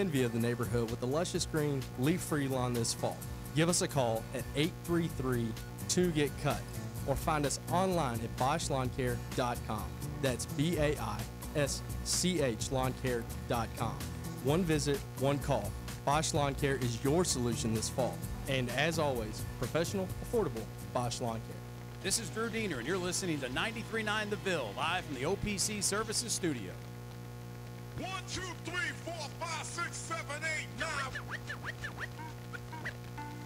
Envy of the neighborhood with a luscious green, leaf-free lawn this fall. Give us a call at 833-2GET-CUT or find us online at BoschLawnCare.com. That's BAISCH LawnCare.com. One visit, one call. Bosch Lawn Care is your solution this fall. And as always, professional, affordable Bosch Lawn Care. This is Drew Diener, and you're listening to 93.9 The Ville, live from the OPC Services Studio. 1, 2, 3, 4, 5, 6, 7, 8, 9. 1, 2, 3,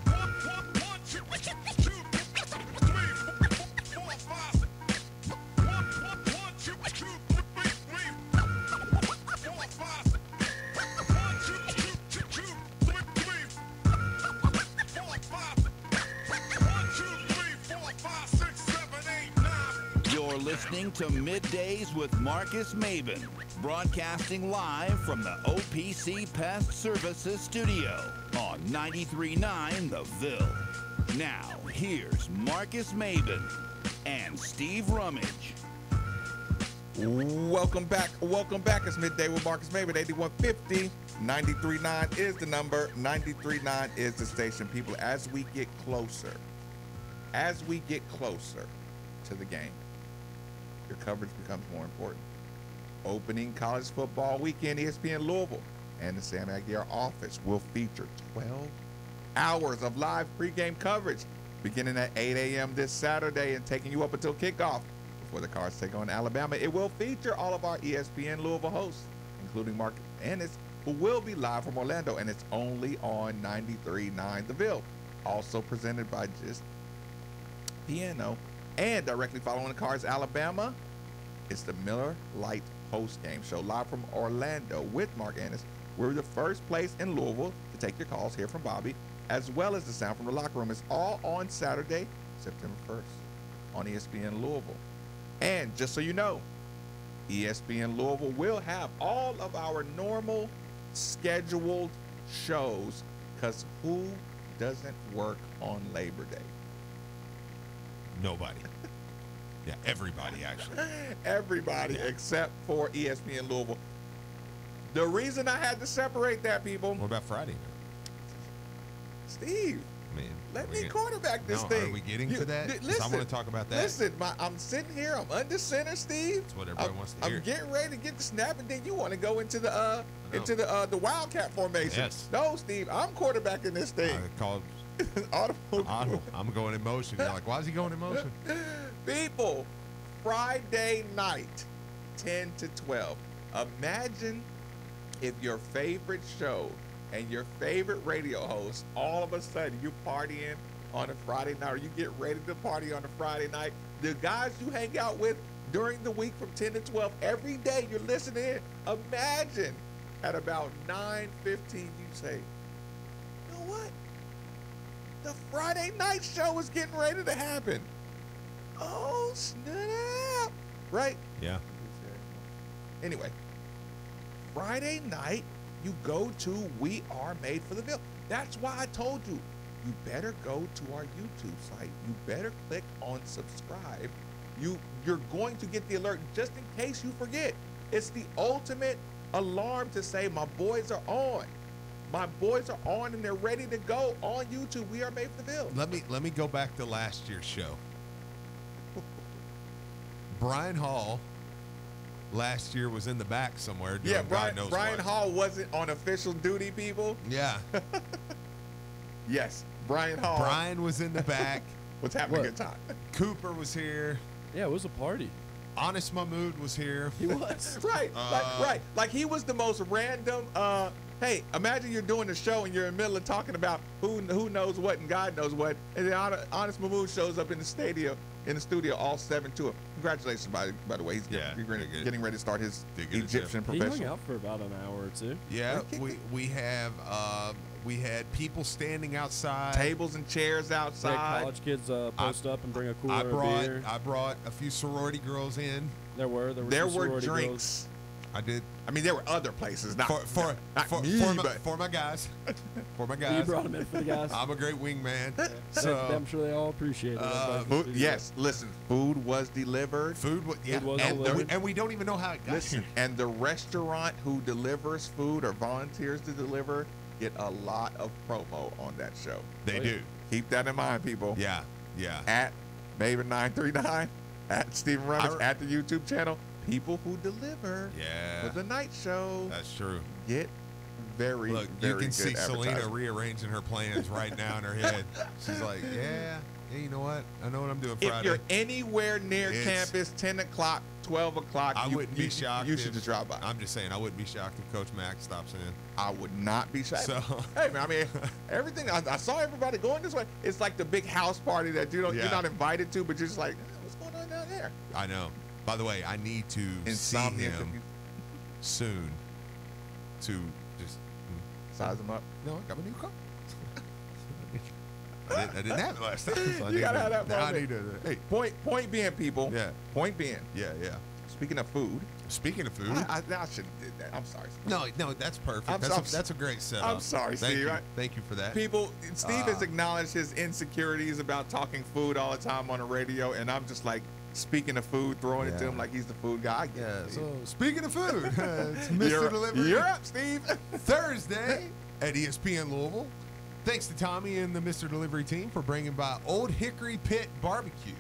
4, 5. 1, 2, 3, 4, 5. 1, 2, 3, 4, 5, 6, 7, 8, 9. You're listening to Middays with Marcus Maben, broadcasting live from the OPC Pest Services Studio on 93.9 The Ville. Now, here's Marcus Maben and Steve Rummage. Welcome back. It's Midday with Marcus Maben, 8150. 93.9 is the number. 93.9 is the station. People, as we get closer to the game, your coverage becomes more important. Opening college football weekend, ESPN Louisville and the Sam Aguiar office will feature 12 hours of live pregame coverage beginning at 8 a.m. this Saturday and taking you up until kickoff before the Cards take on Alabama. It will feature all of our ESPN Louisville hosts, including Mark Ennis, who will be live from Orlando, and it's only on 93.9 The Ville. Also presented by Just Piano. And directly following the Cards Alabama, it's the Miller Lite post game show live from Orlando with Mark Ennis. We're the first place in Louisville to take your calls, hear from Bobby, as well as the sound from the locker room. It's all on Saturday, September 1st on ESPN Louisville. And just so you know, ESPN Louisville will have all of our normal scheduled shows, because who doesn't work on Labor Day? Nobody. Yeah, everybody, actually. Everybody, except for ESPN Louisville. The reason I had to separate that, people. What about Friday? Steve, I mean, let me quarterback this no, thing. Are we getting to that? 'Cause Listen, I want to talk about that. Listen, I'm sitting here. I'm under center, Steve. That's what everybody wants to hear. I'm getting ready to get the snap, and then you want to go into the Wildcat formation. Yes. No, Steve, I'm quarterbacking this thing. I called Audible. I'm going in motion. You're like, why is he going in motion? People, Friday night, 10 to 12. Imagine if your favorite show and your favorite radio host, all of a sudden you partying on a Friday night, or you get ready to party on a Friday night. The guys you hang out with during the week from 10 to 12, every day you're listening in. Imagine at about 9:15 you say, you know what? The Friday night show is getting ready to happen. Oh, snap. Right? Yeah. Anyway, Friday night, you go to We Are Made for the Ville. That's why I told you, you better go to our YouTube site. You better click on subscribe. You're going to get the alert just in case you forget. It's the ultimate alarm to say, my boys are on. My boys are on and they're ready to go on YouTube. We Are Made for the Ville. Let me go back to last year's show. Brian Hall last year was in the back somewhere doing God knows Brian what. Hall wasn't on official duty, people. Yeah. Yes, Brian Hall. Brian was in the back. Was having a good time. Cooper was here. Yeah, it was a party. Honest Mahmood was here. He was. Right. Like he was the most random. Hey, imagine you're doing the show and you're in the middle of talking about who knows what and God knows what, and then Honest Mahmood shows up in the studio all 7 to him. Congratulations, by the way. He's getting ready to start his Egyptian professional. He hung out for about an hour or two. Yeah, we had people standing outside, tables and chairs outside. College kids post up and bring a cooler of beer. I brought a few sorority girls in. There were drinks. I did I mean, there were other places, not for my guys. For my guys. You brought him in for the guys. I'm a great wingman. So I'm sure they all appreciate it. Food, yes, listen, food was delivered. Food was delivered. And we don't even know how it got here. And the restaurant who delivers food or volunteers to deliver get a lot of promo on that show. They do. Keep that in mind, people. Yeah. At Maven939, at Stephen Runners, at the YouTube channel. People who deliver for the night show. That's true. Get very, Look, very you can good see Selena advertising. rearranging her plans right now in her head. She's like, yeah, you know what? I know what I'm doing Friday. If you're anywhere near campus, 10 o'clock, 12 o'clock, I wouldn't be shocked. You should just drive by. I'm just saying, I wouldn't be shocked if Coach Mack stops in. I would not be shocked. So, hey, man, I mean, everything, I saw everybody going this way. It's like the big house party that you're not invited to, but you're just like, what's going on down there? I know. By the way, I need to see him soon to just size him up. No, I got a new car. I didn't have it last time. So you gotta have that. Now I need to. Hey, point being, people. Yeah. Point being. Yeah. Speaking of food. Speaking of food. I should have did that. I'm sorry. No, that's perfect. That's a great setup. I'm sorry, Steve. Thank you for that. People, Steve has acknowledged his insecurities about talking food all the time on the radio, and I'm just like, speaking of food, throwing it to him like he's the food guy. Yeah. So speaking of food, it's Mr. Delivery. You're up, Steve. Thursday at ESPN Louisville. Thanks to Tommy and the Mr. Delivery team for bringing by Old Hickory Pit Barbecue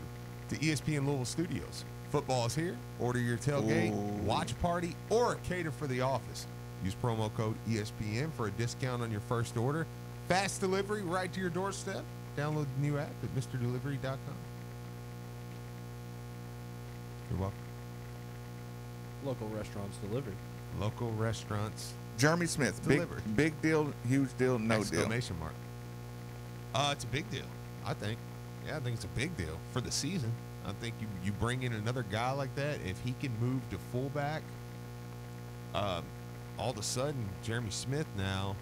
to ESPN Louisville Studios. Football is here. Order your tailgate, watch party, or cater for the office. Use promo code ESPN for a discount on your first order. Fast delivery right to your doorstep. Download the new app at MrDelivery.com. You're welcome. Local restaurants delivered. Local restaurants. Jeremy Smith, delivered. Big deal, huge deal, no Exclamation mark. It's a big deal, I think. Yeah, I think it's a big deal for the season. I think you bring in another guy like that, if he can move to fullback, all of a sudden, Jeremy Smith now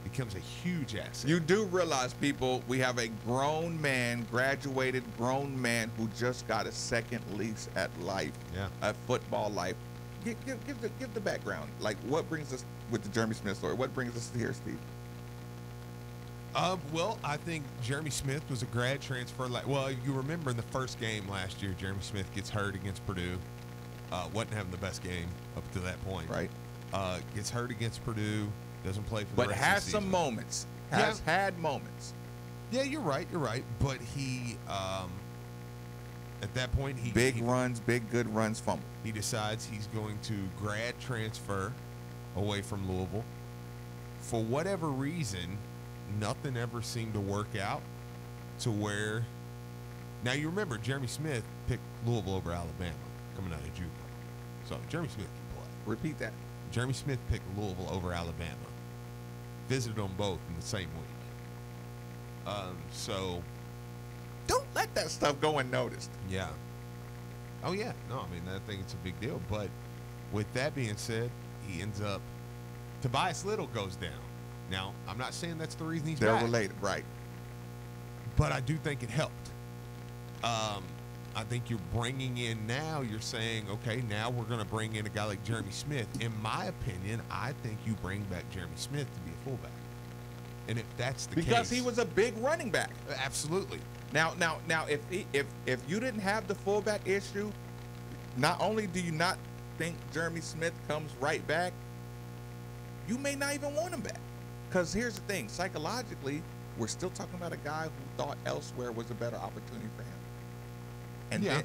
becomes a huge asset. You do realize, people, we have a graduated grown man who just got a second lease at life, at football life. Give the background. Like, what brings us with the Jeremy Smith story? What brings us here, Steve? Well, I think Jeremy Smith was a grad transfer. You remember in the first game last year, Jeremy Smith gets hurt against Purdue. Wasn't having the best game up to that point. Right. Gets hurt against Purdue. Doesn't play for the rest of the season. But has some moments. Has had moments. Yeah, you're right. But he, at that point, big good runs, fumble. He decides he's going to grad transfer away from Louisville. For whatever reason, nothing ever seemed to work out to where. Now you remember Jeremy Smith picked Louisville over Alabama coming out of JUCO. So Jeremy Smith can play. Repeat that. Jeremy Smith picked Louisville over Alabama. Visited them both in the same week. So don't let that stuff go unnoticed. Yeah. Oh yeah. No, I mean, I think it's a big deal. But with that being said, he ends up. Tobias Little goes down. Now, I'm not saying that's the reason he's back. They're related, right? But I do think it helped. I think you're bringing in now, you're saying, okay, now we're going to bring in a guy like Jeremy Smith. In my opinion, I think you bring back Jeremy Smith to be a fullback. And if that's the case. Because he was a big running back. Absolutely. Now, if you didn't have the fullback issue, not only do you not think Jeremy Smith comes right back, you may not even want him back. Because here's the thing, psychologically, we're still talking about a guy who thought elsewhere was a better opportunity for him.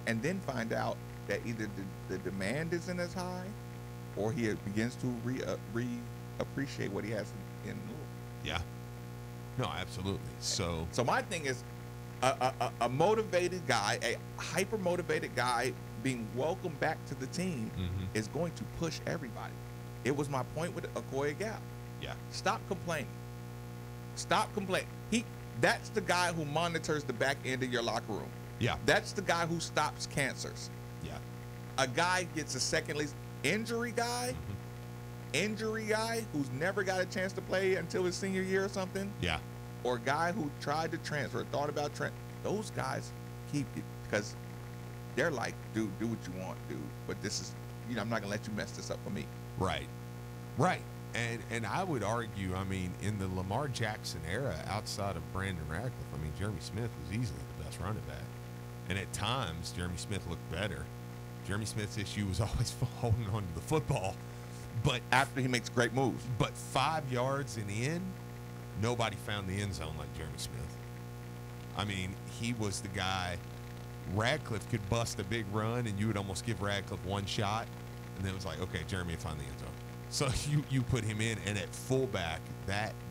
And then find out that either the demand isn't as high, or he begins to appreciate what he has in Louisville. Yeah. No, absolutely. So my thing is, a motivated guy, a hyper motivated guy, being welcomed back to the team is going to push everybody. It was my point with Okoye Gal. Yeah. Stop complaining. That's the guy who monitors the back end of your locker room. Yeah. That's the guy who stops cancers. Yeah. A guy gets a second lease. Injury guy who's never got a chance to play until his senior year or something. Yeah. Or a guy who tried to transfer, thought about transfer. Those guys keep it because they're like, dude, do what you want, dude. But this is, I'm not going to let you mess this up for me. Right. Right. And I would argue, I mean, in the Lamar Jackson era, outside of Brandon Radcliffe, I mean, Jeremy Smith was easily the best running back. And at times, Jeremy Smith looked better. Jeremy Smith's issue was always holding on to the football. But After he makes great moves. But 5 yards and in, nobody found the end zone like Jeremy Smith. I mean, he was the guy. Radcliffe could bust a big run, and you would almost give Radcliffe one shot, and then it was like, okay, Jeremy found the end zone. So you put him in, and at fullback,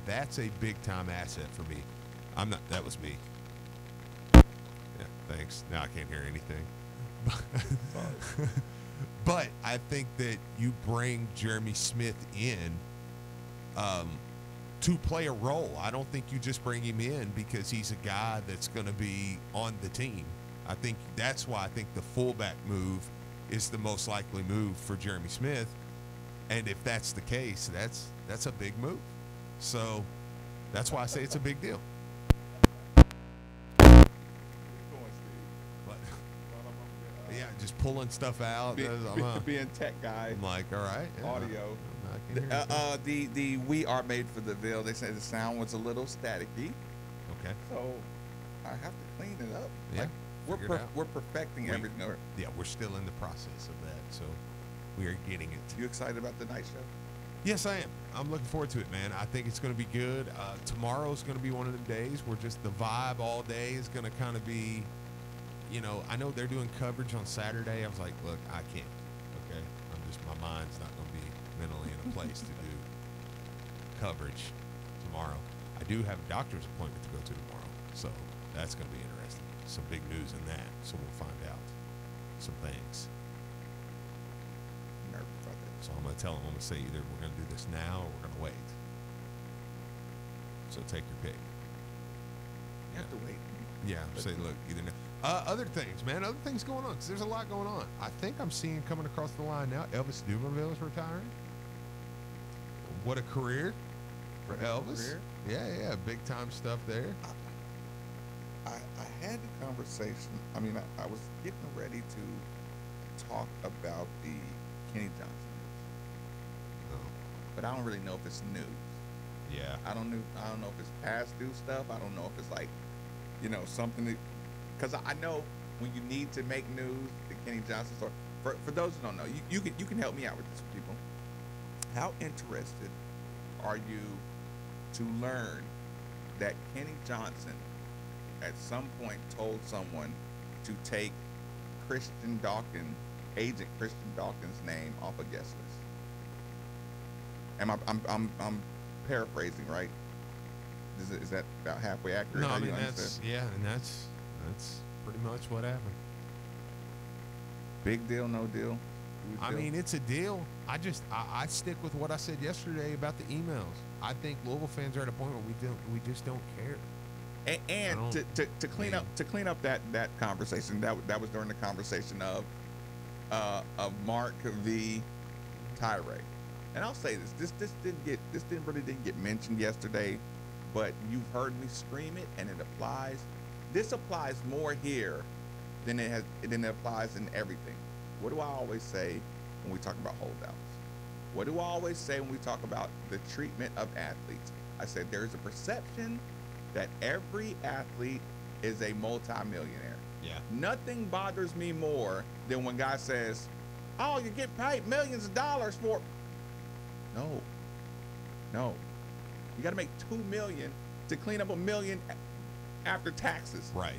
that's a big time asset for me. That was me. Yeah, thanks. Now I can't hear anything. But I think that you bring Jeremy Smith in to play a role. I don't think you just bring him in because he's a guy that's going to be on the team. I think that's why I think the fullback move is the most likely move for Jeremy Smith. And if that's the case, that's a big move. So that's why I say it's a big deal. But, yeah, just pulling stuff out. Being tech guy. I'm like, all right. Yeah, Audio. I can hear The We Are Made for the Ville. They said the sound was a little staticky, okay. so I have to clean it up. Yeah. figure it out. We're perfecting everything. Yeah, we're still in the process of that, so we are getting it. You excited about the night show? Yes, I am. I'm looking forward to it, man. I think it's going to be good. Tomorrow's going to be one of them days where just the vibe all day is going to kind of be, I know they're doing coverage on Saturday. I was like, look, I can't. Okay, my mind's not going to be mentally in a place to do coverage tomorrow. I do have a doctor's appointment to go to tomorrow, so that's going to be interesting. Some big news in that, so we'll find out some things. I'm nervous about that. So I'm going to tell them, I'm going to say either we're going to do this now or we're going to wait. So take your pick. You have to wait. Yeah, say, look, either now. Other things, man, other things going on, because there's a lot going on. I think I'm seeing coming across the line now, Elvis Dumerville is retiring. What a career for Elvis. Yeah, big time stuff there. I had the conversation. I mean, I was getting ready to talk about the Kenny Johnson news, but I don't really know if it's news. Yeah. I don't know if it's past due stuff. I don't know if it's like, something that, because I know when you need to make news, the Kenny Johnson story. For those who don't know, you can help me out with this, people. How interested are you to learn that Kenny Johnson at some point told someone to take Agent Christian Dawkins' name off a guest list? I'm paraphrasing, right? Is that about halfway accurate? No, I mean that's pretty much what happened. Big deal, no deal? I mean, it's a deal. I stick with what I said yesterday about the emails. I think Louisville fans are at a point where we just don't care. And to clean up that conversation, that was during the conversation of Mark v. Tyree. And I'll say this didn't get mentioned yesterday, but you've heard me scream it, and it applies. This applies more here than it applies in everything. What do I always say when we talk about holdouts? What do I always say when we talk about the treatment of athletes? I said there's a perception that every athlete is a multimillionaire. Yeah. Nothing bothers me more than when guy says, "Oh, you get paid millions of dollars for." No. You got to make $2 million to clean up $1 million after taxes. Right.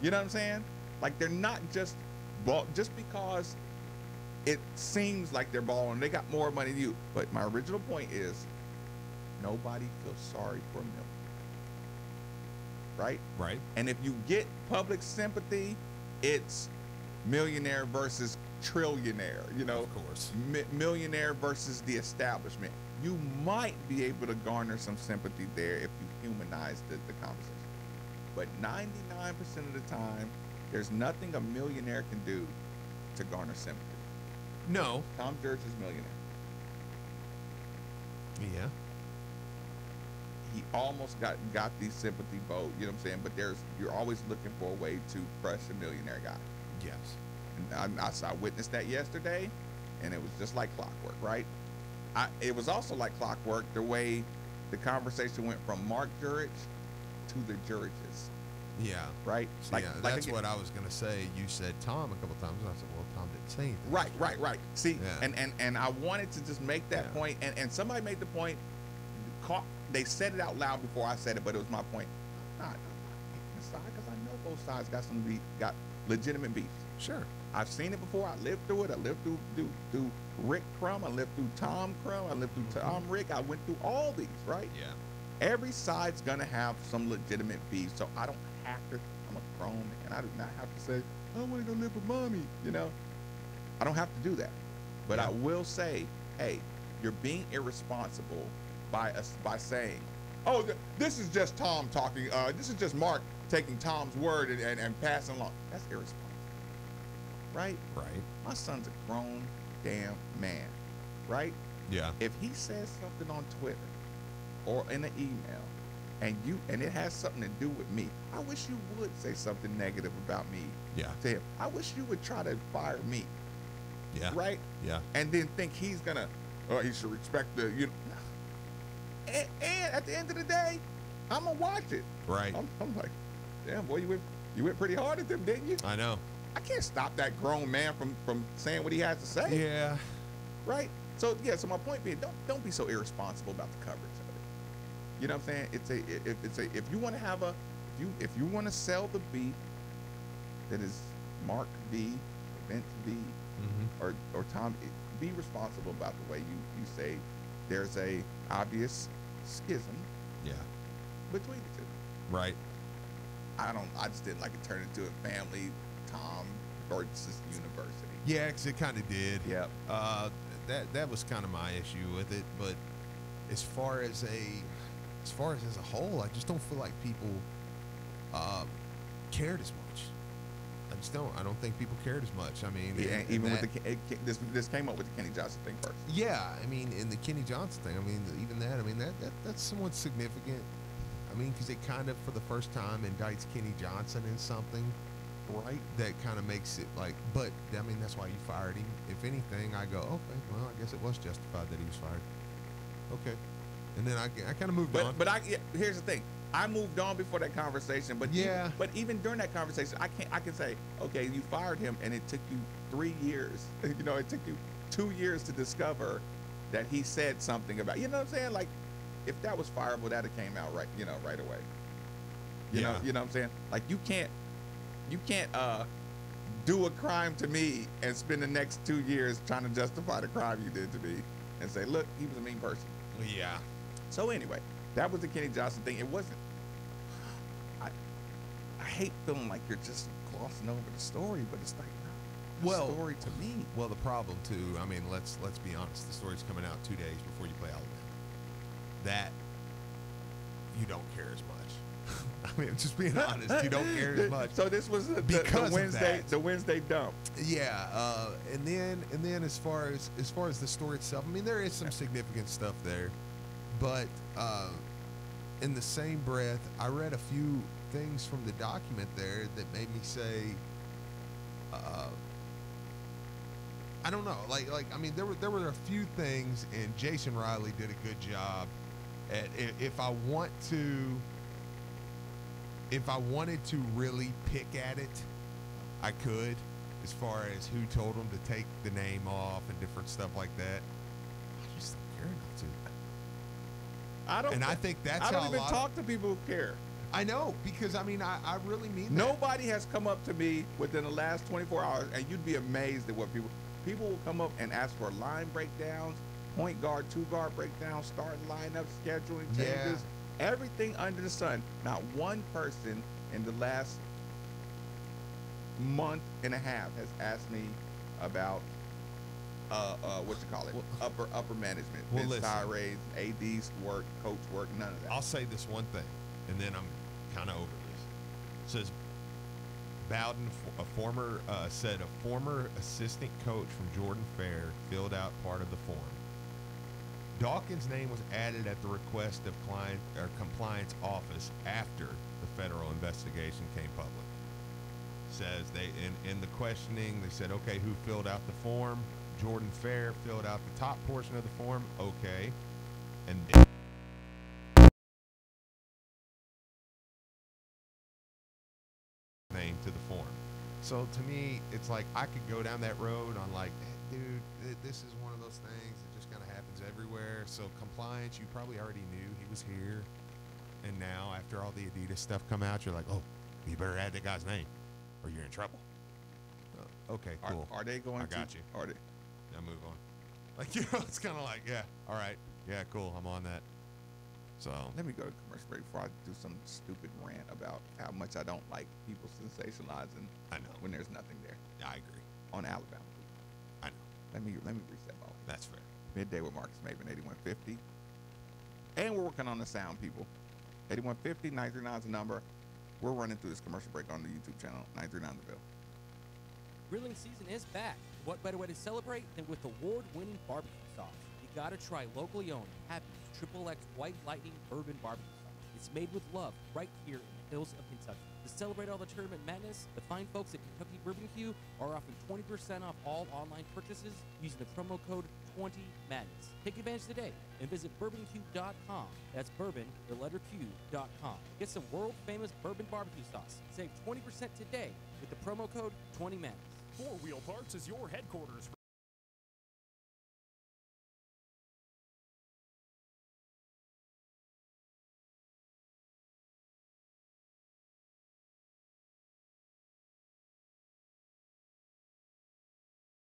You know what I'm saying? Like, they're not just because it seems like they're balling, they got more money than you. But my original point is, nobody feels sorry for $1 million. Right? And if you get public sympathy, it's millionaire versus trillionaire, Of course. Millionaire versus the establishment. You might be able to garner some sympathy there if you humanize the conversation. But 99% of the time, there's nothing a millionaire can do to garner sympathy. No. Tom Church is millionaire. Yeah. He almost got the sympathy vote, you know what I'm saying? But you're always looking for a way to crush a millionaire guy. Yes. And I witnessed that yesterday. and it was just like clockwork, right? It was also like clockwork the way the conversation went from Mark Jurich to the Juriches, Yeah. right? See, yeah, that's what I was gonna say. You said Tom a couple times, and I said, well, Tom didn't say anything. Right. See, Yeah. and I wanted to just make that point, and somebody made the point. They said it out loud before I said it, but it was my point. I'm not picking a side because I know both sides got legitimate beef. Sure. I've seen it before. I lived through it. I lived through Rick Crum. I lived through Tom Crum. I lived through Tom Rick. I went through all these, right? Yeah. Every side's gonna have some legitimate beef, so I don't have to. I'm a grown man. I do not have to say I want to go live with mommy. You know, I don't have to do that. But I will say, hey, you're being irresponsible by saying, oh, this is just Tom talking. This is just Mark taking Tom's word and passing along. That's irresponsible, right? Right. My son's a grown damn man, right? Yeah. If he says something on Twitter or in an email and it has something to do with me, I wish you would say something negative about me to him. I wish you would try to fire me. Yeah. Right? Yeah. And then think he's gonna, he should respect the, you know. And at the end of the day, I'm gonna watch it. Right. I'm like, damn boy, you went pretty hard at them, didn't you? I know. I can't stop that grown man from saying what he has to say. Yeah. Right? So so my point being, don't be so irresponsible about the coverage of it. You know what I'm saying? If you want to have if you want to sell the beef that is Mark V, Vince V, or Tom, be responsible about the way you say there's a obvious schism between the two. Right. I just didn't like it turn into a family Tom versus university. Yeah, 'cause it kind of did. Yep. That was kind of my issue with it, but as far as a whole, I just don't feel like people cared as much. I just don't. I don't think people cared as much. I mean, Even with this came up with the Kenny Johnson thing first. Yeah, I mean, in the Kenny Johnson thing, I mean, even that, I mean, that's somewhat significant. I mean, because it kind of, for the first time, indicts Kenny Johnson in something, right? That kind of makes it like, but I mean, that's why you fired him. If anything, I go, okay, well, I guess it was justified that he was fired. Okay, and then I kind of moved on. But here's the thing. I moved on before that conversation, but even during that conversation, I can say, okay, you fired him, and it took you 3 years. You know, it took you 2 years to discover that he said something about. You know what I'm saying? Like, if that was fireable, that'd have came out right away. You know what I'm saying? Like, you can't do a crime to me and spend the next 2 years trying to justify the crime you did to me and say, look, he was a mean person. Yeah. So anyway, that was the Kenny Johnson thing. It wasn't. I hate feeling like you're just glossing over the story, but it's like, no, the story to me. Well, the problem too. I mean, let's be honest. The story's coming out 2 days before you play Alabama. That you don't care as much. I mean, just being honest, you don't care as much. So this was the Wednesday dump. Yeah, and then as far as the story itself, I mean, there is some significant stuff there, but in the same breath, I read a few things from the document there that made me say, I don't know, like I mean, there were a few things, and Jason Riley did a good job at if I wanted to really pick at it, I could, as far as who told him to take the name off and different stuff like that. I just don't care enough to. I think that's how I don't even talk to people who care. I know, because I mean, I really mean that. Nobody has come up to me within the last 24 hours, and you'd be amazed at what people will come up and ask for line breakdowns, point guard, two guard breakdowns, starting lineup, scheduling changes, everything under the sun. Not one person in the last month and a half has asked me about upper management, Vince tirades, AD's work, coach work, none of that. I'll say this one thing, and then I'm kind of over this. It says Bowden, said a former assistant coach from Jordan Fair filled out part of the form. Dawkins' name was added at the request of compliance office after the federal investigation came public. Says they in the questioning, they said, okay, who filled out the form? Jordan Fair filled out the top portion of the form. Okay. And then name to the form. So to me, it's like I could go down that road on like, hey, dude, this is one of those things that just kind of happens everywhere. So compliance, you probably already knew he was here. And now after all the Adidas stuff come out, you're like, oh, you better add that guy's name or you're in trouble. Okay, cool. Are they going I got you. Are they? Now move on. Like, you know, it's kind of like, yeah, all right. Yeah, cool. I'm on that. So Let me go to commercial break before I do some stupid rant about how much I don't like people sensationalizing I know. when there's nothing there I agree. on Alabama. I know. Let me reset ball. That's fair. Midday with Marcus Maven, 8150. And we're working on the sound, people. 8150, 939 is the number. We're running through this commercial break on the YouTube channel, 939 The Ville. Grilling season is back. What better way to celebrate than with award-winning barbecue sauce? You gotta try locally owned Happy's Triple X White Lightning Bourbon Barbecue Sauce. It's made with love right here in the hills of Kentucky. To celebrate all the tournament madness, the fine folks at Kentucky Barbecue are offering 20% off all online purchases using the promo code 20madness. Take advantage today and visit bourbonq.com. That's bourbon, the letter Q.com. Get some world-famous bourbon barbecue sauce. Save 20% today with the promo code 20madness. Four Wheel Parts is your headquarters.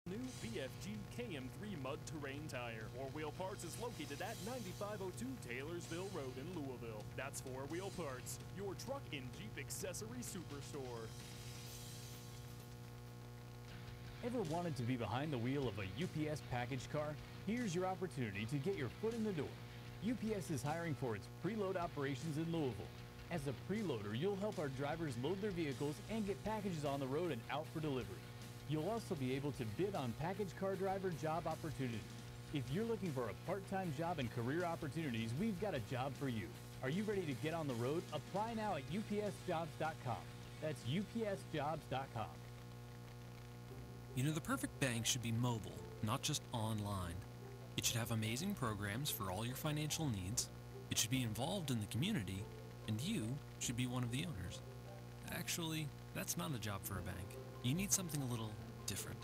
New BFG KM3 Mud Terrain Tire. Four Wheel Parts is located at 9502 Taylorsville Road in Louisville. That's Four Wheel Parts, your truck and Jeep accessory superstore. Ever wanted to be behind the wheel of a UPS package car? Here's your opportunity to get your foot in the door. UPS is hiring for its preload operations in Louisville. As a preloader, you'll help our drivers load their vehicles and get packages on the road and out for delivery. You'll also be able to bid on package car driver job opportunities. If you're looking for a part-time job and career opportunities, we've got a job for you. Are you ready to get on the road? Apply now at upsjobs.com. That's upsjobs.com. You know, the perfect bank should be mobile, not just online. It should have amazing programs for all your financial needs. It should be involved in the community, and you should be one of the owners. Actually, that's not a job for a bank. You need something a little different.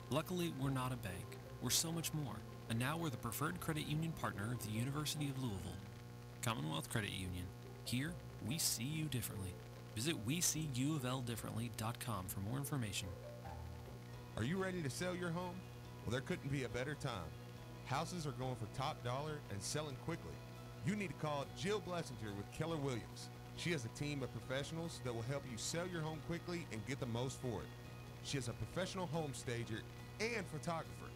Luckily, we're not a bank. We're so much more. And now we're the preferred credit union partner of the University of Louisville. Commonwealth Credit Union. Here, we see you differently. Visit WeSeeUofLDifferently.com for more information. Are you ready to sell your home? Well, there couldn't be a better time. Houses are going for top dollar and selling quickly. You need to call Jill Blessinger with Keller Williams. She has a team of professionals that will help you sell your home quickly and get the most for it. She is a professional home stager and photographer.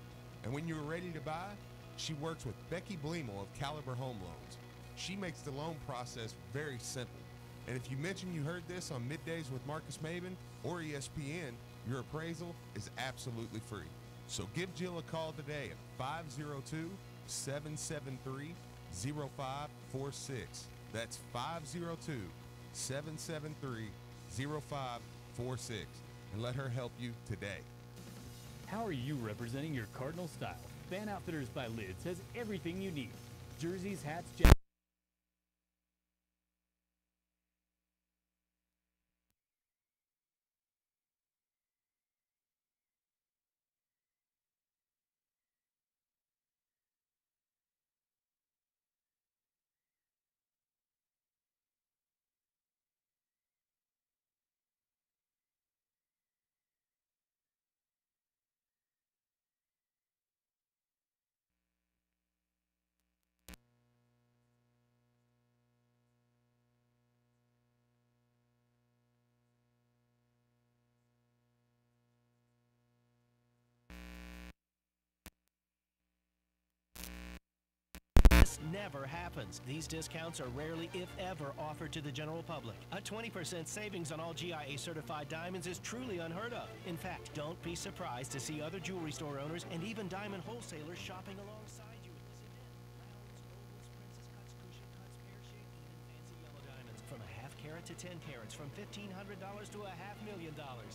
And when you're ready to buy, she works with Becky Bleemel of Caliber Home Loans. She makes the loan process very simple. And if you mention you heard this on Middays with Marcus Maven or ESPN, your appraisal is absolutely free. So give Jill a call today at 502-773-0546. That's 502-773-0546. And let her help you today. How are you representing your Cardinal style? Fan Outfitters by Lids has everything you need. Jerseys, hats, jackets. This never happens. These discounts are rarely, if ever, offered to the general public. A 20% savings on all GIA certified diamonds is truly unheard of. In fact, don't be surprised to see other jewelry store owners and even diamond wholesalers shopping alongside you at this event. Rounds, ovals, princess cuts, cushion cuts, pear-shaped, even fancy yellow diamonds. From a half carat to 10 carats from $1,500 to $500,000.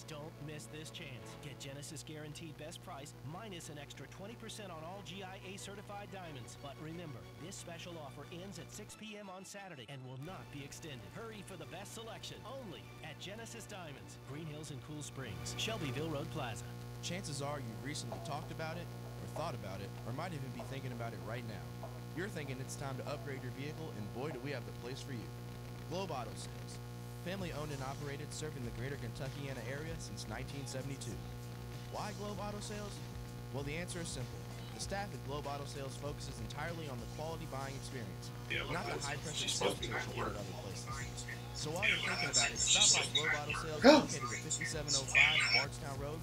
Don't miss this chance. Get Genesis guaranteed best price minus an extra 20% on all GIA certified diamonds. But remember, this special offer ends at 6 p.m. on Saturday and will not be extended. Hurry for the best selection only at Genesis Diamonds, Green Hills and Cool Springs, Shelbyville Road Plaza. Chances are you've recently talked about it, or thought about it, or might even be thinking about it right now. You're thinking it's time to upgrade your vehicle, and boy, do we have the place for you. Globe Auto Sales. Family owned and operated, serving the greater Kentuckiana area since 1972. Why Globe Auto Sales? Well, the answer is simple. The staff at Globe Auto Sales focuses entirely on the quality buying experience, not the high-pressure sales pitch you get at other places. So while you're thinking about it, stop by Globe Auto Sales located at 5705 Bardstown Road.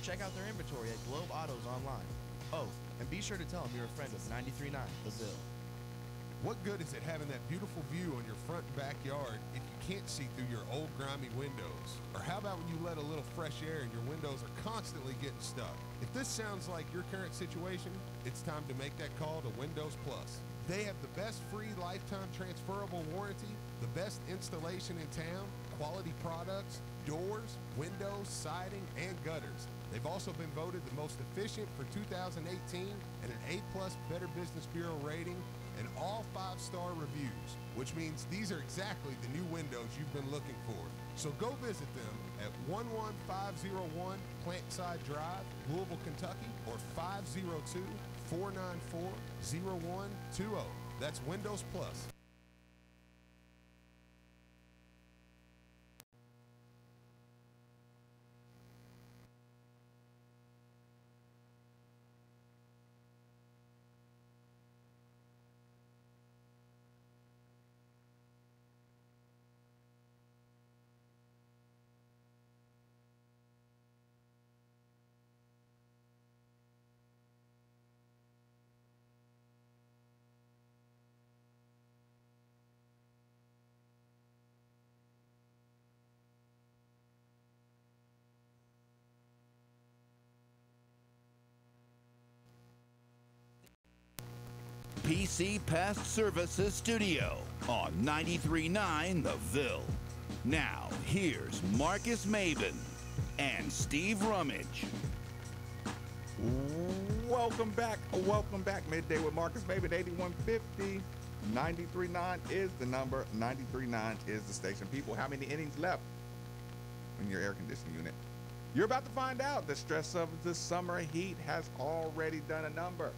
Check out their inventory at Globe Autos online. Oh, and be sure to tell them you're a friend of 93.9 The Ville. What good is it having that beautiful view on your front backyard if you can't see through your old grimy windows? Or how about when you let a little fresh air and your windows are constantly getting stuck? If this sounds like your current situation, it's time to make that call to Windows Plus. They have the best free lifetime transferable warranty, the best installation in town, quality products, doors, windows, siding, and gutters. They've also been voted the most efficient for 2018 and an A+ Better Business Bureau rating and all 5-star reviews, which means these are exactly the new windows you've been looking for. So go visit them at 11501 Plantside Drive, Louisville, Kentucky, or 502-494-0120. That's Windows Plus. PC Pest Services Studio on 93.9 The Ville. Now, here's Marcus Maben and Steve Rummage. Welcome back. Midday with Marcus Maben, 8150. 93.9 is the number. 93.9 is the station. People, how many innings left in your air conditioning unit? You're about to find out. The stress of the summer heat has already done a number.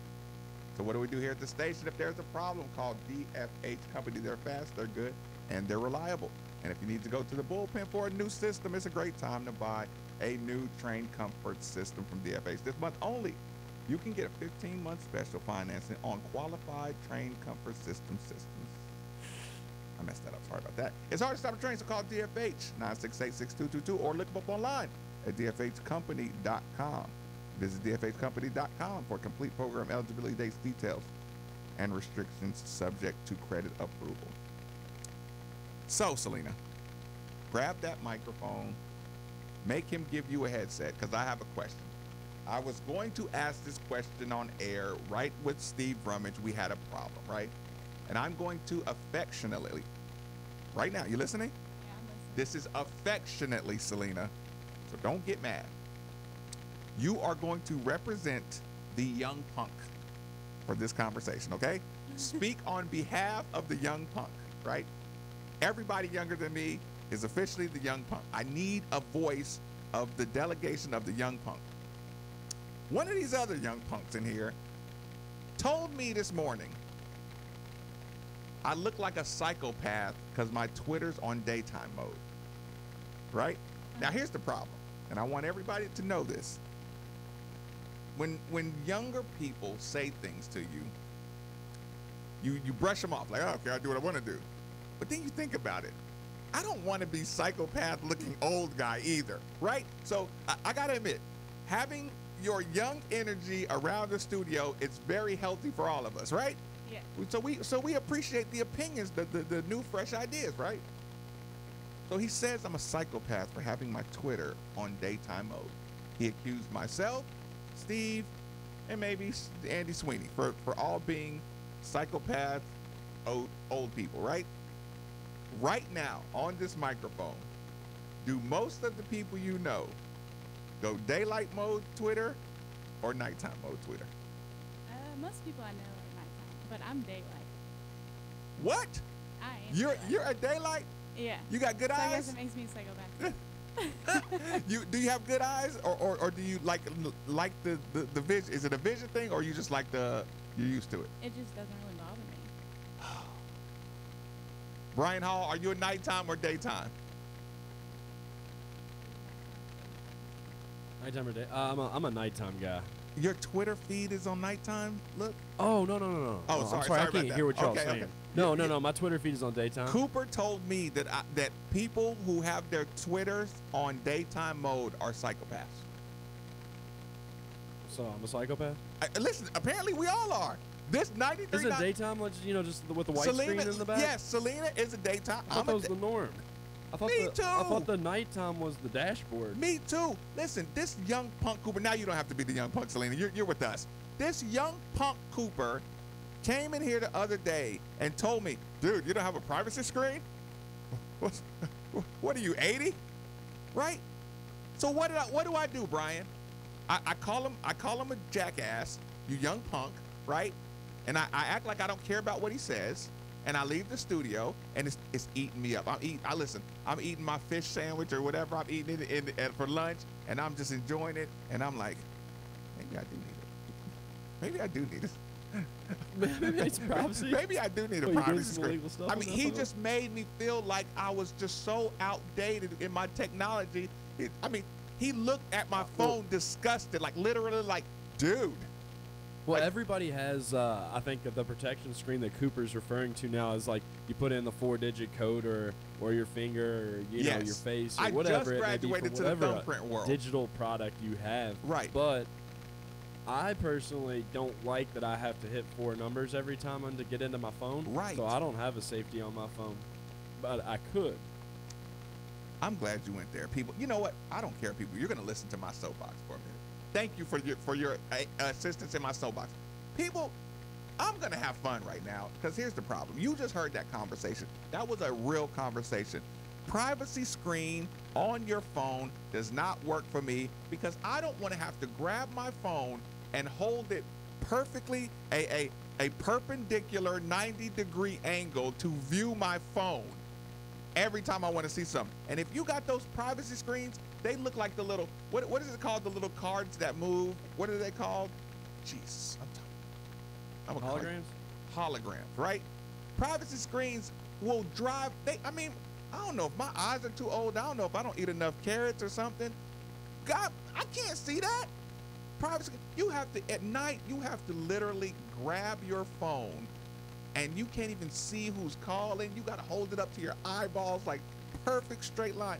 So what do we do here at the station? If there's a problem, call DFH Company. They're fast, they're good, and they're reliable. And if you need to go to the bullpen for a new system, it's a great time to buy a new Train Comfort system from DFH. This month only, you can get a 15-month special financing on qualified Train Comfort systems. I messed that up. Sorry about that. It's hard to stop a train, so call DFH 968-6222 or look them up online at dfhcompany.com. Visit dfhcompany.com for complete program eligibility dates, details, and restrictions subject to credit approval. So, Selena, grab that microphone, make him give you a headset, because I have a question. I was going to ask this question on air right with Steve Rummage. We had a problem, right? And I'm going to affectionately, right now, you listening? Yeah, I'm listening. This is affectionately, Selena, so don't get mad. You are going to represent the young punk for this conversation, okay? Speak on behalf of the young punk, right? Everybody younger than me is officially the young punk. I need a voice of the delegation of the young punk. One of these other young punks in here told me this morning I look like a psychopath because my Twitter's on daytime mode, right? Now, here's the problem, and I want everybody to know this. When younger people say things to you, you brush them off like, oh, okay, I do what I want to do. But then you think about it. I don't want to be psychopath-looking old guy either, right? So I got to admit, having your young energy around the studio, it's very healthy for all of us, right? Yeah. So we appreciate the opinions, the new, fresh ideas, right? So he says I'm a psychopath for having my Twitter on daytime mode. He accused myself, Steve, and maybe Andy Sweeney for all being psychopath old people, right? right now on this microphone, do most of the people you know go daylight mode Twitter or nighttime mode Twitter? Most people I know are nighttime, but I'm daylight. What? I am. You're a daylight? Yeah. You got good so eyes? I guess it makes me a psychopath. Do you have good eyes, or do you like the vision? Is it a vision thing, or you just like you're used to it? It just doesn't really bother me. Brian Hall, are you a nighttime or daytime? Nighttime or day? I'm a nighttime guy. Your Twitter feed is on nighttime? Look. Oh, no. Oh, I'm sorry. sorry. I about can't that. hear what y'all Okay, saying. okay. No. My Twitter feed is on daytime. Cooper told me that that people who have their Twitters on daytime mode are psychopaths. So I'm a psychopath? Listen, apparently we all are. This 93. Is it daytime? Like, just with the white Selena, screen in the back? Yes, Selena is a daytime. I thought that was the norm. Me too. I thought the nighttime was the dashboard. Me too. Listen, this young punk Cooper. Now you don't have to be the young punk, Selena. You're with us. This young punk Cooper came in here the other day and told me, dude, you don't have a privacy screen? What are you, 80? Right? So what do I do, Brian? I call him a jackass, you young punk, right? And I act like I don't care about what he says, and I leave the studio, and it's eating me up. I'm eating my fish sandwich or whatever I'm eating it for lunch, and I'm just enjoying it, and I'm like, maybe I do need it. Maybe I do need it. Maybe it's privacy. Maybe I do need a Well, you privacy doing some screen. illegal stuff I on mean, that he phone? just made me feel like I was just so outdated in my technology. He looked at my phone disgusted, like literally like, dude. Well, everybody has, I think, the protection screen that Cooper's referring to now is like you put in the 4-digit code or your finger or know your face or whatever it may be for graduated to the whatever thumbprint world. digital product you have. Right. But I personally don't like that I have to hit 4 numbers every time to get into my phone. Right. So I don't have a safety on my phone, but I could. I'm glad you went there, people. You know what? I don't care, people. You're gonna listen to my soapbox for a minute. Thank you for your assistance in my soapbox, people. I'm gonna have fun right now because here's the problem. You just heard that conversation. That was a real conversation. Privacy screen on your phone does not work for me because I don't want to have to grab my phone and hold it perfectly a perpendicular 90-degree angle to view my phone every time I want to see something. And if you got those privacy screens, they look like the little, what is it called? The little cards that move. What are they called? Jesus, I'm a Holograms? Holograms, right? Privacy screens will drive, I don't know if my eyes are too old. I don't know if I don't eat enough carrots or something. God, I can't see that. Privacy, at night, you have to literally grab your phone and you can't even see who's calling. You got to hold it up to your eyeballs like perfect straight line.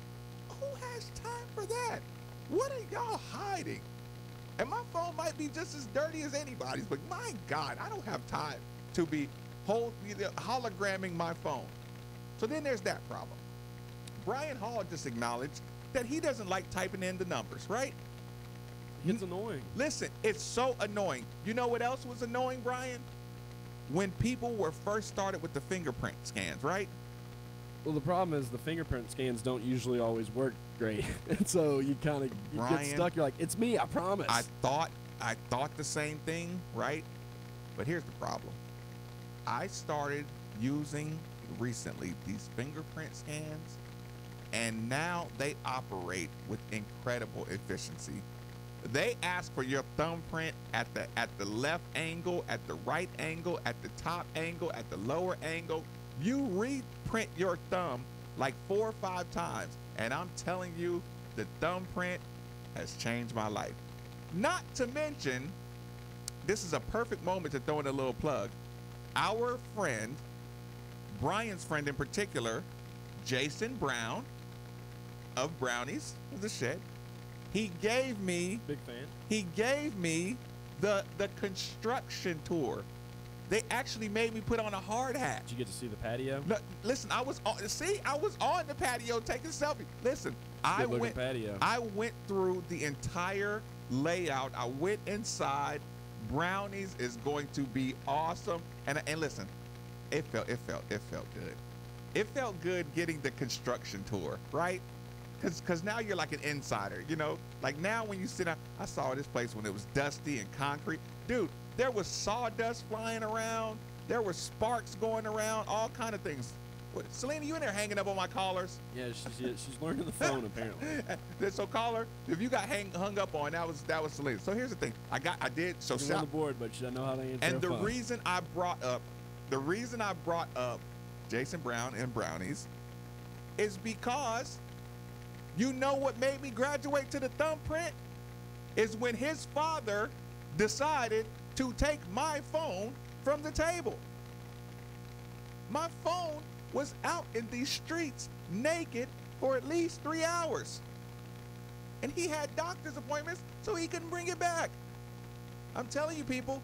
Who has time for that? What are y'all hiding? And my phone might be just as dirty as anybody's, but my God, I don't have time to be hologramming my phone. So then there's that problem. Brian Hall just acknowledged that he doesn't like typing in the numbers, right? It's annoying. Listen, it's so annoying. You know what else was annoying, Brian? When people were first started with the fingerprint scans, right? Well, the problem is the fingerprint scans don't usually always work great. And so you kind of get stuck. You're like, it's me, I promise. I thought the same thing, right? But here's the problem. I started using recently these fingerprint scans, and now they operate with incredible efficiency. They ask for your thumbprint at the left angle, at the right angle, at the top angle, at the lower angle. You reprint your thumb like 4 or 5 times, and I'm telling you, the thumbprint has changed my life. Not to mention, this is a perfect moment to throw in a little plug. Our friend, Brian's friend in particular, Jason Brown of Brownies of the Shed, he gave me big fan. He gave me the construction tour. They actually made me put on a hard hat. Did you get to see the patio? No, listen, I was on the patio taking selfies. Listen, I went through the entire layout. I went inside. Brownies is going to be awesome. And listen, it felt good. it felt good getting the construction tour, right? Because now you're like an insider, you know? Like now when you sit down, I saw this place when it was dusty and concrete. Dude, there was sawdust flying around. There were sparks going around, all kind of things. What, Selena, you in there hanging up on my callers? Yeah, she's learning the phone apparently. So caller, if you got hung up on, that was Selena. So here's the thing, I did. So she's on the board, but she doesn't know how to answer. And the phone. reason I brought up Jason Brown and Brownies is because you know what made me graduate to the thumbprint is when his father decided to take my phone from the table. My phone was out in these streets naked for at least 3 hours. And he had doctor's appointments, so he couldn't bring it back. I'm telling you people,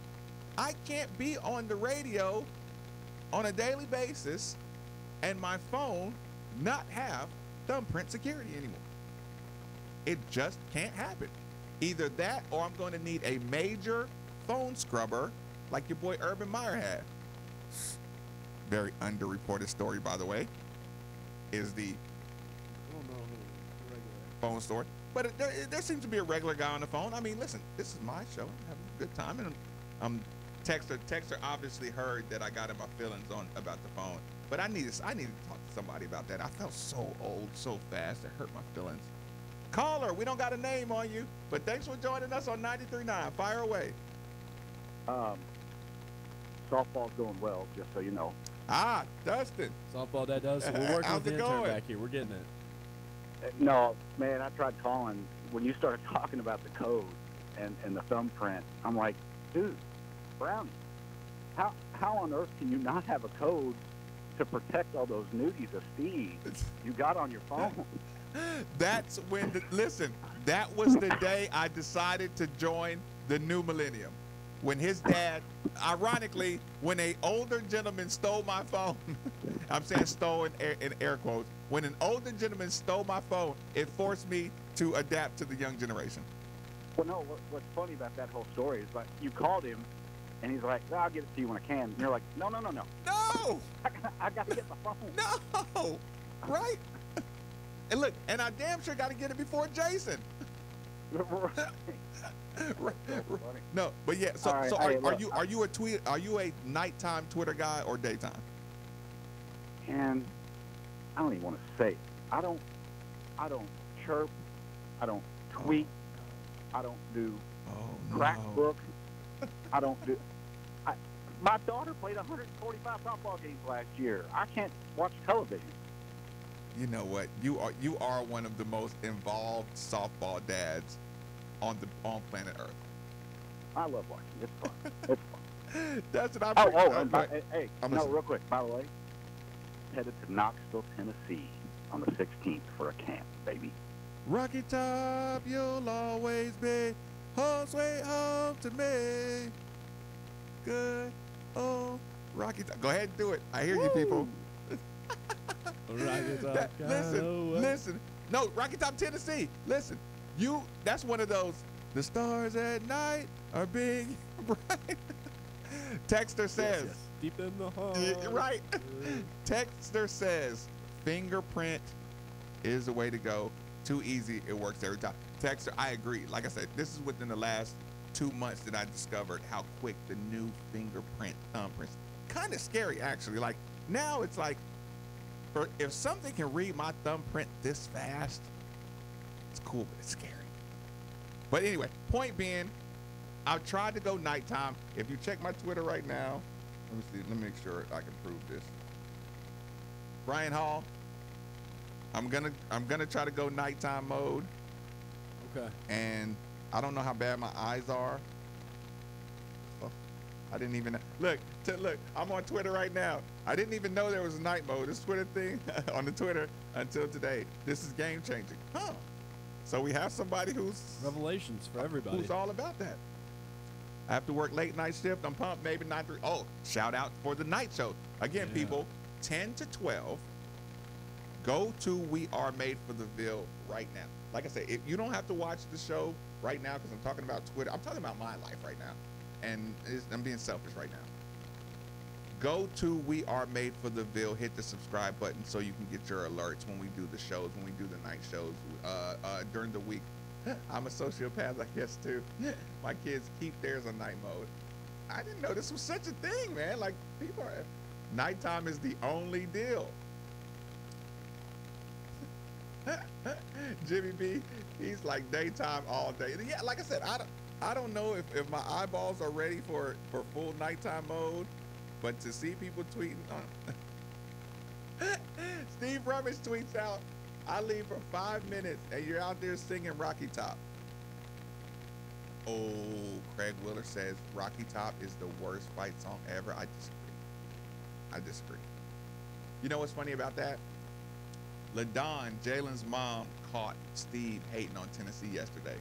I can't be on the radio on a daily basis and my phone not have thumbprint security anymore. It just can't happen. Either that or I'm going to need a major phone scrubber like your boy Urban Meyer had. Very underreported story, by the way, is the phone story. But there seems to be a regular guy on the phone. I mean, listen, this is my show. I'm having a good time. And Texter obviously heard that I got in my feelings about the phone. But I needed to talk to somebody about that. I felt so old so fast. It hurt my feelings. Caller, we don't got a name on you, but thanks for joining us on 93.9. Fire away. Softball's going well, just so you know. Ah, Dustin. Softball that does. So we're working with the intern back here. We're getting it. No, man, I tried calling. When you started talking about the code and the thumbprint, I'm like, dude, Brown, how on earth can you not have a code to protect all those nudies of Steve you got on your phone? That's when, listen, that was the day I decided to join the new millennium. When his dad, ironically, when an older gentleman stole my phone, I'm saying stole in air quotes, when an older gentleman stole my phone, it forced me to adapt to the young generation. Well, no, what's funny about that whole story is like you called him, and he's like, I'll give it to you when I can. And you're like, no. No! I got to get my phone. No! Right? And look, and I damn sure got to get it before Jason. No, but yeah. So, right, so hey, are you a nighttime Twitter guy or daytime? And I don't even want to say it. I don't chirp. I don't tweet. I don't do crack books. I don't do. My daughter played 145 softball games last year. I can't watch television. You know what? You are one of the most involved softball dads on planet Earth. I love watching. It's fun. It's fun. That's what I'm. Hey, real quick. By the way, headed to Knoxville, Tennessee, on the 16th for a camp, baby. Rocky Top, you'll always be home sweet home to me. Good old Rocky Top. Go ahead and do it. I hear you, people. Listen. No, Rocky Top, Tennessee. Listen, that's one of those. The stars at night are big, bright. Texter says, yes. Deep in the heart. Right. Texter says, fingerprint is the way to go. Too easy, it works every time. Texter, I agree. Like I said, this is within the last 2 months that I discovered how quick the new fingerprint thumbprints. Kind of scary, actually. Like now, it's like, if something can read my thumbprint this fast, it's cool, but it's scary. But anyway, point being, I've tried to go nighttime. If you check my Twitter right now, let me see. Let me make sure I can prove this. Brian Hall, I'm gonna try to go nighttime mode. Okay. And I don't know how bad my eyes are. Oh, I didn't even look. I'm on Twitter right now. I didn't even know there was a night mode. This Twitter thing on the Twitter until today. This is game changing. Huh. So we have somebody who's revelations for everybody. Who's all about that. I have to work late night shift. I'm pumped. Maybe 9-3. Oh, shout out for the night show. Again, people, 10 to 12. Go to We Are Made for the Ville right now. Like I said, if you don't have to watch the show right now because I'm talking about Twitter. I'm talking about my life right now. And I'm being selfish right now. Go to We Are Made for the Ville. Hit the subscribe button so you can get your alerts when we do the shows, when we do the night shows during the week. I'm a sociopath, I guess, too. My kids keep theirs on night mode. I didn't know this was such a thing, man. Like, people are... Nighttime is the only deal. Jimmy B, he's like daytime all day. Yeah, like I said, I don't know if my eyeballs are ready for full nighttime mode, but to see people tweeting on... Steve Rummage tweets out, I leave for 5 minutes and you're out there singing Rocky Top. Oh, Craig Willer says Rocky Top is the worst fight song ever. I disagree. You know what's funny about that? LaDon, Jalen's mom, caught Steve hating on Tennessee yesterday.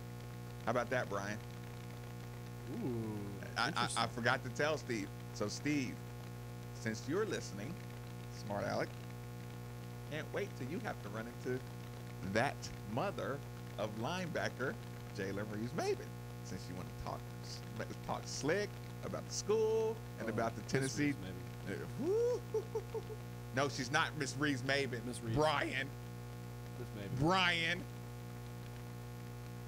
How about that, Brian? Ooh. I forgot to tell Steve. So, Steve, since you're listening, smart Alec, can't wait till you have to run into that mother of linebacker Jalen Reeves-Maybin, since you want to talk slick about the school and about the Tennessee. No, she's not Miss Reeves-Maybin. Miss Reeves. Brian. Miss Maybin. Brian.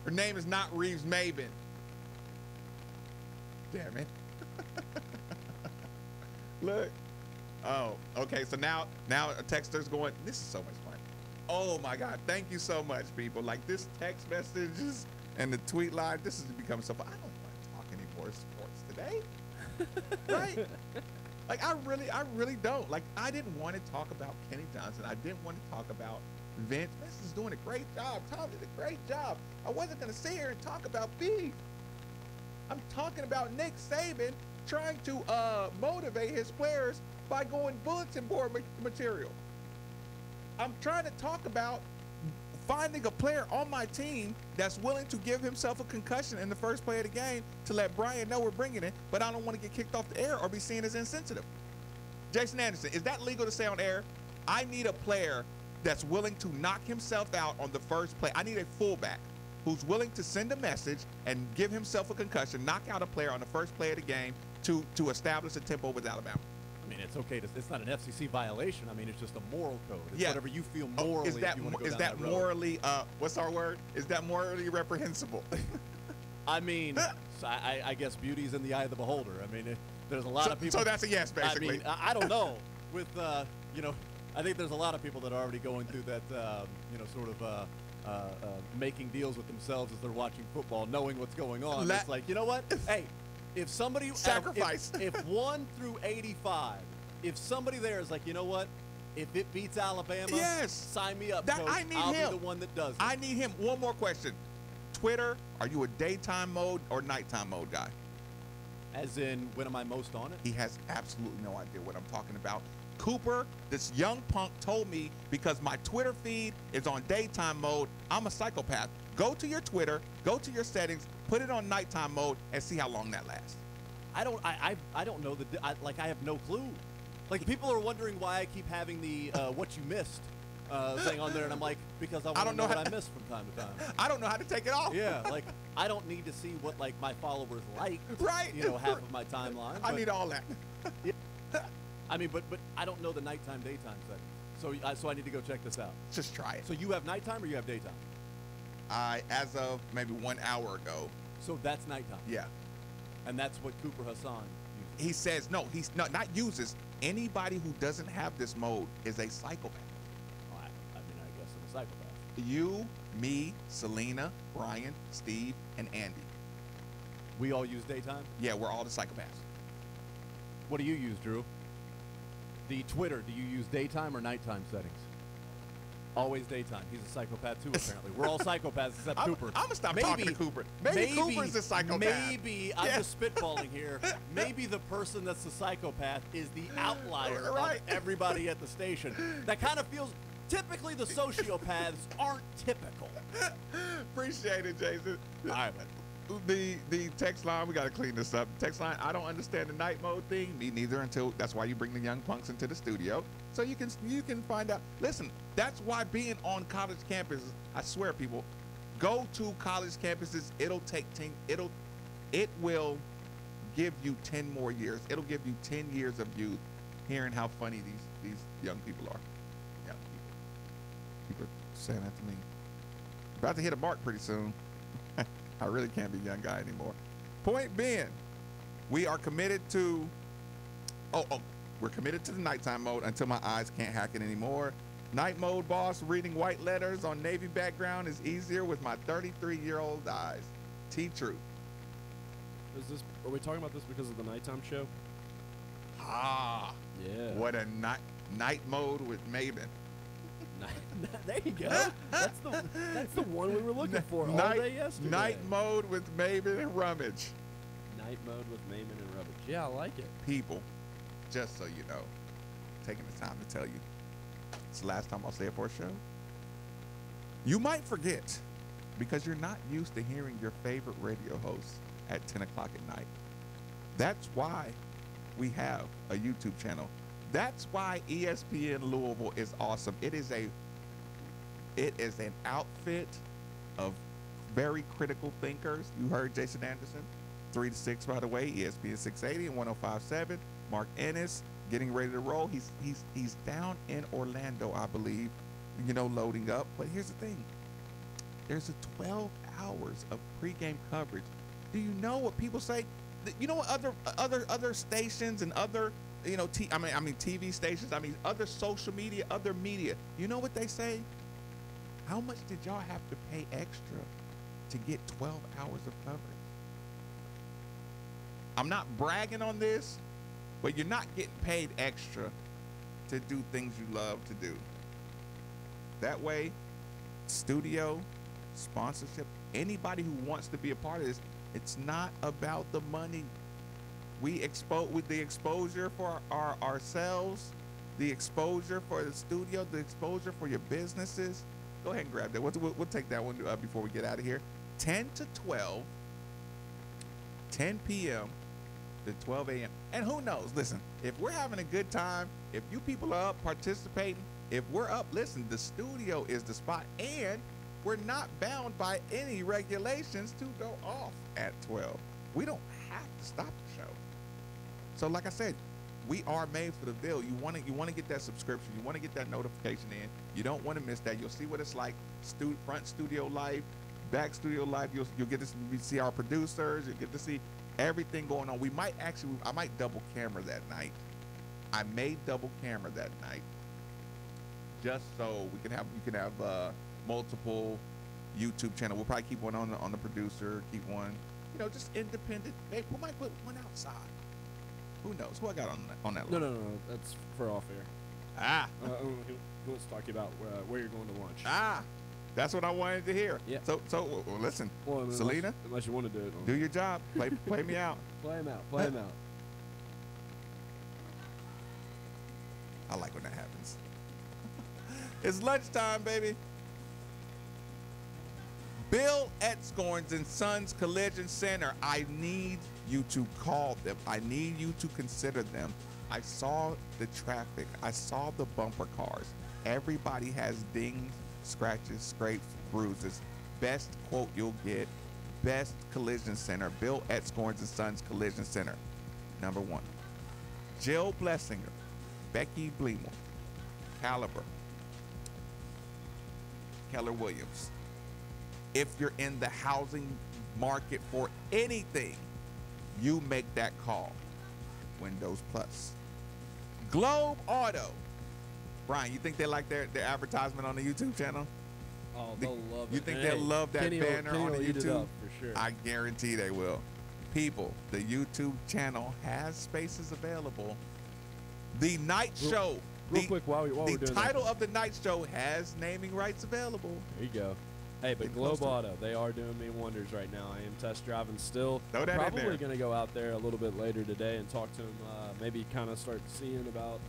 Her name is not Reeves-Maybin. Damn it. Look. Oh, okay. So now a texter's going, this is so much fun. Oh my God. Thank you so much, people. Like this text messages and the tweet line, this has become so fun. I don't want to talk any more sports today. Right? Like I really don't. Like I didn't want to talk about Kenny Johnson. I didn't want to talk about Vince. Vince is doing a great job. Tom did a great job. I wasn't gonna sit here and talk about beef. I'm talking about Nick Saban trying to motivate his players by going bulletin board material. I'm trying to talk about finding a player on my team that's willing to give himself a concussion in the first play of the game to let Brian know we're bringing it, but I don't want to get kicked off the air or be seen as insensitive. Jason Anderson, is that legal to say on air? I need a player that's willing to knock himself out on the first play. I need a fullback who's willing to send a message and give himself a concussion, knock out a player on the first play of the game to establish a tempo with Alabama. I mean, it's okay. It's not an FCC violation. I mean, it's just a moral code. It's Yeah. whatever you feel morally. Is that, if you want to go is down that road. morally, what's our word? Is that morally reprehensible? I mean, so I guess beauty's in the eye of the beholder. I mean, there's a lot of people. So that's a yes, basically. I mean, I don't know. With, I think there's a lot of people that are already going through that, sort of making deals with themselves as they're watching football, knowing what's going on. It's like, you know what? Hey, if somebody sacrifice, if 1 through 85, if somebody there is like, you know what? If it beats Alabama, yes, sign me up. That, coach. I need I'll him. be the one that does it. I need him. One more question. Twitter, are you a daytime mode or nighttime mode guy? As in, when am I most on it? He has absolutely no idea what I'm talking about. Cooper, this young punk, told me because my Twitter feed is on daytime mode, I'm a psychopath. Go to your Twitter, go to your settings, put it on nighttime mode, and see how long that lasts. I don't know I have no clue. Like people are wondering why I keep having the what you missed thing on there, and I'm like, because I want to know what I missed from time to time. I don't know how to take it off. Yeah, like I don't need to see what like my followers like. Right. Half of my timeline. I need all that. Yeah. I mean, but I don't know the nighttime daytime settings, so I need to go check this out. Just try it. So you have nighttime or you have daytime? As of maybe 1 hour ago. So that's nighttime. Yeah. And that's what Cooper Hassan uses. He says no. He's not uses. Anybody who doesn't have this mode is a psychopath. Oh, I mean, I guess I'm a psychopath. You, me, Selena, Brian, Steve, and Andy. We all use daytime? Yeah, we're all the psychopaths. What do you use, Drew? The Twitter, do you use daytime or nighttime settings? Always daytime. He's a psychopath too, apparently. We're all psychopaths except Cooper. I'm gonna stop talking to Cooper. Maybe Cooper's a psychopath. Maybe, I'm just spitballing here. Maybe the person that's the psychopath is the outlier of everybody at the station. That kind of feels, typically the sociopaths aren't typical. Appreciate it, Jason. All right, man. The text line, we got to clean this up. Text line, I don't understand the night mode thing. Me neither, until that's why you bring the young punks into the studio. So you can find out. Listen, that's why being on college campuses, I swear, people, go to college campuses. It will give you 10 more years. It'll give you 10 years of youth hearing how funny these young people are. Young people are saying that to me. About to hit a mark pretty soon. I really can't be a young guy anymore. Point being, we are committed to, we're committed to the nighttime mode until my eyes can't hack it anymore. Night mode, boss. Reading white letters on navy background is easier with my 33-year-old eyes. T-Truth. Are we talking about this because of the nighttime show? Ah. Yeah. What a night mode with Maven. There you go. That's the one we were looking for all day yesterday. Night mode with Maven and Rummage. Night mode with Maven and Rummage. Yeah, I like it. People, just so you know, taking the time to tell you, it's the last time I'll say it for a show. You might forget because you're not used to hearing your favorite radio hosts at 10 o'clock at night. That's why we have a YouTube channel. That's why ESPN Louisville is awesome. It is an outfit of very critical thinkers. You heard Jason Anderson, 3 to 6, by the way, ESPN 680 and 105.7. Mark Ennis getting ready to roll. He's down in Orlando, I believe, loading up. But here's the thing. There's a 12 hours of pregame coverage. Do you know what people say? You know what other stations and other TV stations, other social media, other media, you know what they say? How much did y'all have to pay extra to get 12 hours of coverage? I'm not bragging on this, but you're not getting paid extra to do things you love to do. That way, studio, sponsorship, anybody who wants to be a part of this, it's not about the money. We expose with the exposure for ourselves, the exposure for the studio, the exposure for your businesses. Go ahead and grab that. We'll take that one before we get out of here. 10 to 12, 10 p.m. to 12 a.m. And who knows? Listen, if we're having a good time, if you people are up participating, if we're up, listen, the studio is the spot. And we're not bound by any regulations to go off at 12. We don't have to stop the show. So like I said, we are made for the Ville. You want to get that subscription. You want to get that notification in. You don't want to miss that. You'll see what it's like. Front studio life, back studio life. You'll get to see our producers. You'll get to see everything going on. I might double camera that night. I may double camera that night, just so you can have multiple YouTube channel. We'll probably keep one on the producer. Keep one, just independent. Maybe we might put one outside. Who knows? Who I got on that line? No. That's for off air. He wants to talk about where you're going to lunch. That's what I wanted to hear. Yeah. So listen, Selena. Unless you want to do it. Do your job. Play me out. Play him out. Play him out. I like when that happens. It's lunchtime, baby. Bill Etzkorns and Sons Collision Center. I need you to call them. I need you to consider them. I saw the traffic. I saw the bumper cars. Everybody has dings, scratches, scrapes, bruises. Best quote you'll get. Best Collision Center. Bill Etzkorns and Sons Collision Center. Number 1. Jill Blessinger, Becky Bleemore, Caliber, Keller Williams. If you're in the housing market for anything, you make that call. Windows Plus. Globe Auto. Brian, you think they like their advertisement on the YouTube channel? Oh, they'll love it. You think they'll love that banner on the YouTube? Eat it up for sure. I guarantee they will. People, the YouTube channel has spaces available. The night show. Real quick, while we're doing the title of the night show has naming rights available. There you go. Hey, but Globe Auto, they are doing me wonders right now. I am test driving still. Throw that Probably in there. going to go out there a little bit later today and talk to him, maybe kind of start seeing about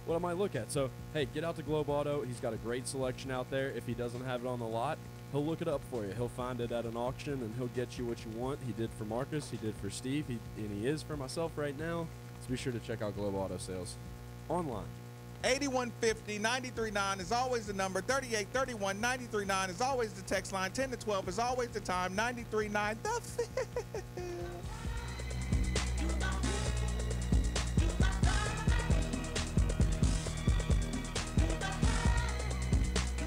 what I might look at. So, hey, get out to Globe Auto. He's got a great selection out there. If he doesn't have it on the lot, he'll look it up for you. He'll find it at an auction, and he'll get you what you want. He did for Marcus. He did for Steve. And he is for myself right now. So be sure to check out Globe Auto Sales online. 8150-939 is always the number. 3831-939 is always the text line. 10 to 12 is always the time. 939 the Ville.